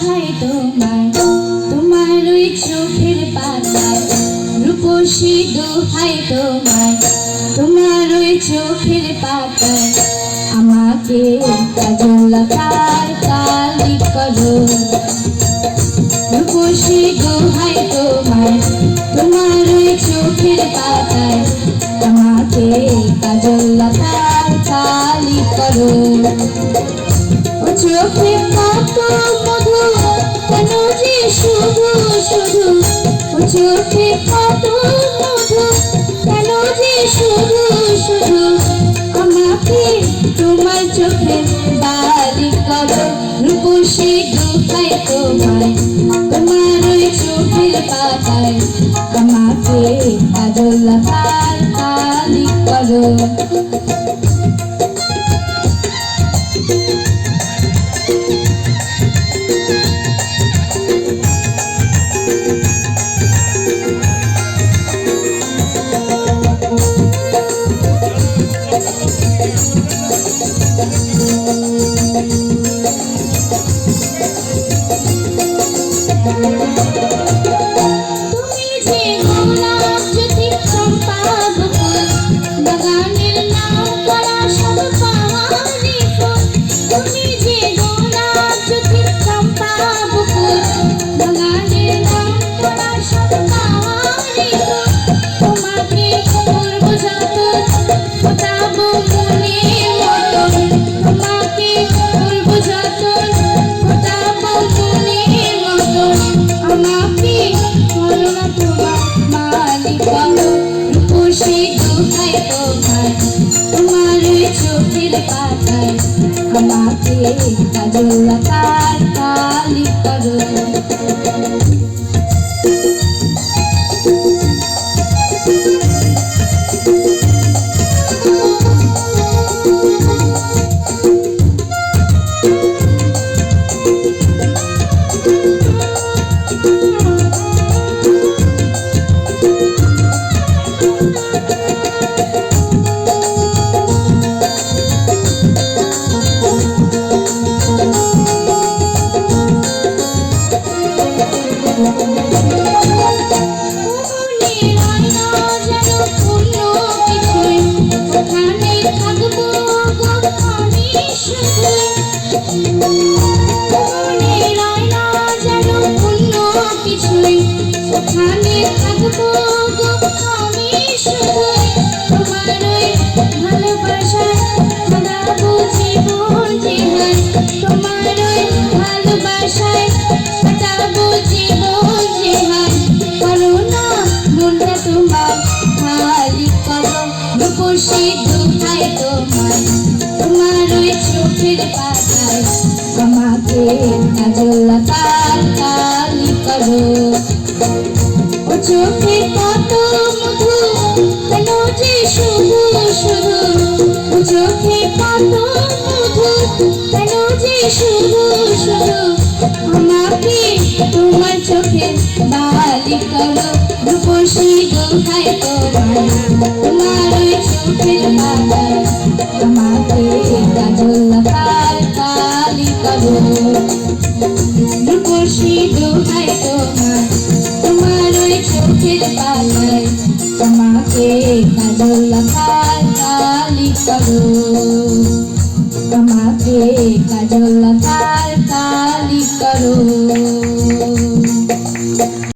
দোহাই তোমায়, তোমার ওই চোখের পাতায় রূপসী দোহাই তোমায়, তোমার ওই চোখের পাতায় আমাকে কাজল আঁকার কালি করো। রূপসী দোহাই তোমায়, তোমার ওই চোখের পাতায় আমাকে কাজল আঁকার কালি করো। ও চোখে কত মধু, কেন যে শুধু শুধু, ও চোখে কত মধু, কেন যে শুধু শুধু আমাকে তোমার চোখে বালি করো। রূপসী দোহাই তোমায়, তোমার ওই চোখের পাতায় আমাকে কাজল আঁকার কালি করো। তুমি যে গোলাপ জ্যোতি চম্পা বকুল, বাগানের নাম করা সব পাহাড়ি ফুল। তুমি যে গোলাপ জ্যোতি চম্পা বকুল, বাগানের নাম করা সব পাহাড়ি ফুল। তোমাকে করবো যতন, ফোটাবো মনের মতন, তোমাকে করবো যতন, ফোটাবো মনের মতন। আমাকে করো না তোমার মালিক করো। রূপসী দোহাই তোমায়, তোমার ওই চোখের পাতায় আমাকে কাজল আঁকার কালি করো। ওখানে থাকবো গো আমি শুধুই, তোমার ওই ভালোবাসায় কাটাবো জীবন জেহান, তোমার ওই ভালোবাসায় কাটাবো জীবন জেহান। করো না মনটা তোমার খালি করো। রূপসী দোহাই তোমায়, তোমার ওই চোখের পাতায় আমাকে কাজল আঁকার কালি করো। ও চোখে কত মধু, কেন যে শুধু শুধু, ও চোখে কত মধু, কেন যে শুধু শুধু আমাকে তোমার চোখে বালি করো। রূপসী দোহাই তোমায়, তোমার ওই চোখের পাতায় আমাকে কাজল আঁকার কালি করো। রূপসী দোহাই তোমায়, তোমার ওই চোখের পাতায় আমাকে কাজল আঁকার কালি করো। আমাকে কাজল আঁকার কালি করো।